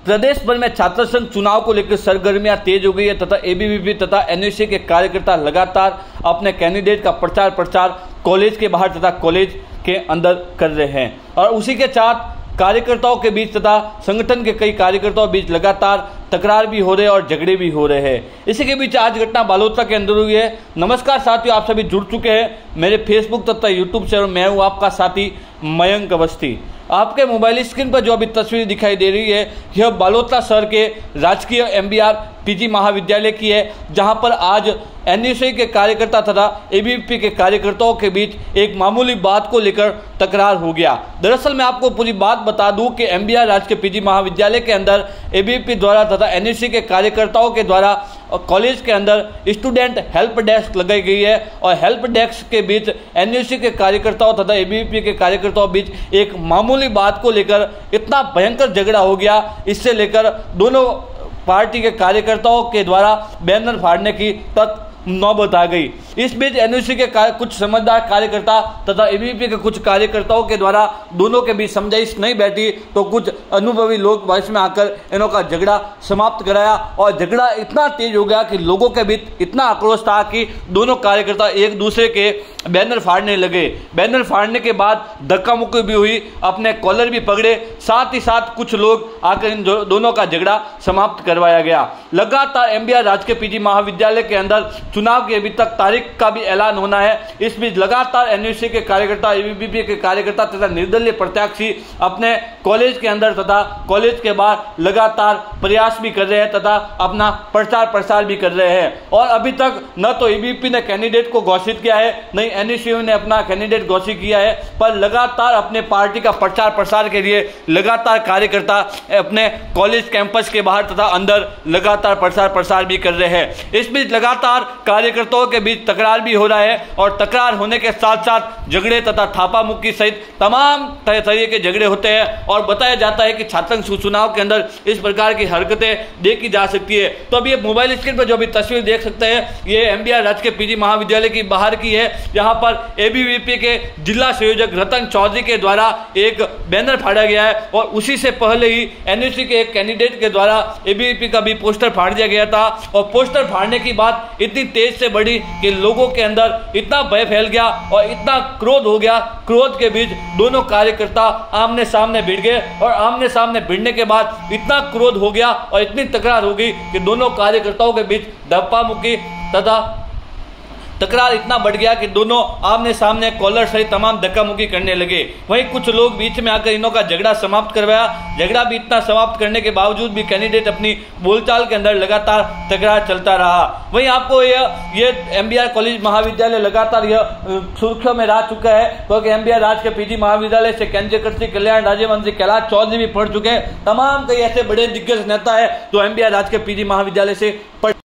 प्रदेश भर में छात्र संघ चुनाव को लेकर सरगर्मियां तेज हो गई है तथा एबीवीपी तथा एनयूसी के कार्यकर्ता लगातार अपने कैंडिडेट का प्रचार कॉलेज के बाहर तथा कॉलेज के अंदर कर रहे हैं और उसी के साथ कार्यकर्ताओं के बीच तथा संगठन के कई कार्यकर्ताओं के बीच लगातार तकरार भी हो रहे हैं और झगड़े भी हो रहे हैं। इसी के बीच आज घटना बालोतरा के अंदर हुई है। नमस्कार साथियों, आप सभी जुड़ चुके हैं मेरे फेसबुक तथा यूट्यूब से और मैं हूं आपका साथी मयंक अवस्थी। आपके मोबाइल स्क्रीन पर जो अभी तस्वीर दिखाई दे रही है यह बालोतरा शहर के राजकीय MBR PG महाविद्यालय की है, जहां पर आज एनयूसी के कार्यकर्ता तथा एबीवीपी के कार्यकर्ताओं के बीच एक मामूली बात को लेकर तकरार हो गया। दरअसल मैं आपको पूरी बात बता दूं कि MBR राजकीय PG महाविद्यालय के अंदर एबीवीपी द्वारा तथा एनयूसी के कार्यकर्ताओं के द्वारा कॉलेज के अंदर स्टूडेंट हेल्प डेस्क लगाई गई है और हेल्प डेस्क के बीच एनयूसी के कार्यकर्ताओं तथा एबीवीपी के कार्यकर्ताओं बीच एक मामूली बात को लेकर इतना भयंकर झगड़ा हो गया। इससे लेकर दोनों पार्टी के कार्यकर्ताओं के द्वारा बैनर फाड़ने की तक नौबत आ गई। इस बीच एनयूसी के कुछ समझदार कार्यकर्ता तथा एबीवीपी के कुछ कार्यकर्ताओं के द्वारा दोनों के बीच समझाइश नहीं बैठी तो कुछ अनुभवी लोग वॉइस में आकर इनों का झगड़ा समाप्त कराया और झगड़ा इतना तेज हो गया कि लोगों के बीच इतना आक्रोश था कि दोनों कार्यकर्ता एक दूसरे के बैनर फाड़ने लगे। बैनर फाड़ने के बाद धक्का मुक्की भी हुई, अपने कॉलर भी पकड़े, साथ ही साथ कुछ लोग आकर इन दोनों का झगड़ा समाप्त करवाया गया। लगातार MBR राजकीय PG महाविद्यालय के अंदर चुनाव की अभी तक तारीख का भी ऐलान होना है। इस बीच लगातार एनयूसी के कार्यकर्ता, एबीवीपी के कार्यकर्ता तथा निर्दलीय प्रत्याशी अपने कॉलेज के अंदर तथा कॉलेज के बाहर लगातार प्रयास भी कर रहे हैं तथा अपना प्रचार भी कर रहे हैं। और अभी तक न तो एबीवीपी ने कैंडिडेट को घोषित किया है, न एनयूसी ने अपना कैंडिडेट घोषित किया है, पर लगातार अपने पार्टी का प्रचार के लिए लगातार कार्यकर्ता अपने कॉलेज कैंपस के बाहर तथा अंदर लगातार प्रचार भी कर रहे हैं। इस बीच लगातार कार्यकर्ताओं के बीच तकरार भी हो रहा है और तकरार होने के साथ साथ झगड़े तथा थापा मुक्की सहित तमाम तरह के झगड़े होते हैं और बताया जाता है कि छात्र संघ चुनाव के अंदर इस प्रकार की हरकतें देखी जा सकती है। तो अभी ये मोबाइल स्क्रीन पर जो अभी तस्वीर देख सकते हैं ये MBR राजकीय PG महाविद्यालय की बाहर की है, जहां पर एबीवीपी के जिला संयोजक रतन चौधरी के द्वारा एक बैनर फाड़ा गया है और उसी से पहले ही एनयूसी के एक कैंडिडेट के द्वारा एबीवीपी का भी पोस्टर फाड़ दिया गया था और पोस्टर फाड़ने की बात इतनी तेज से बढ़ी कि लोगों के अंदर इतना भय फैल गया और इतना क्रोध हो गया। क्रोध के बीच दोनों कार्यकर्ता आमने सामने भिड़ गए और आमने सामने भिड़ने के बाद इतना क्रोध हो गया और इतनी तकरार हो गई कि दोनों कार्यकर्ताओं के बीच धप्पा मुक्की तथा तकरार इतना बढ़ गया कि दोनों आमने सामने कॉलर सहित तमाम धक्का मुक्की करने लगे। वहीं कुछ लोग बीच में आकर इनों का झगड़ा समाप्त करवाया। झगड़ा भी इतना समाप्त करने के बावजूद भी कैंडिडेट अपनी बोलचाल के अंदर लगातार तकरार चलता रहा। वहीं आपको ये MBR कॉलेज महाविद्यालय लगातार यह सुर्खियों में रह चुका है क्योंकि MBR राजकीय PG महाविद्यालय से केंद्रीय कृषि कल्याण राज्य मंत्री कैलाश चौधरी भी पढ़ चुके हैं। तमाम कई ऐसे बड़े दिग्गज नेता है जो MBR राजकीय PG महाविद्यालय से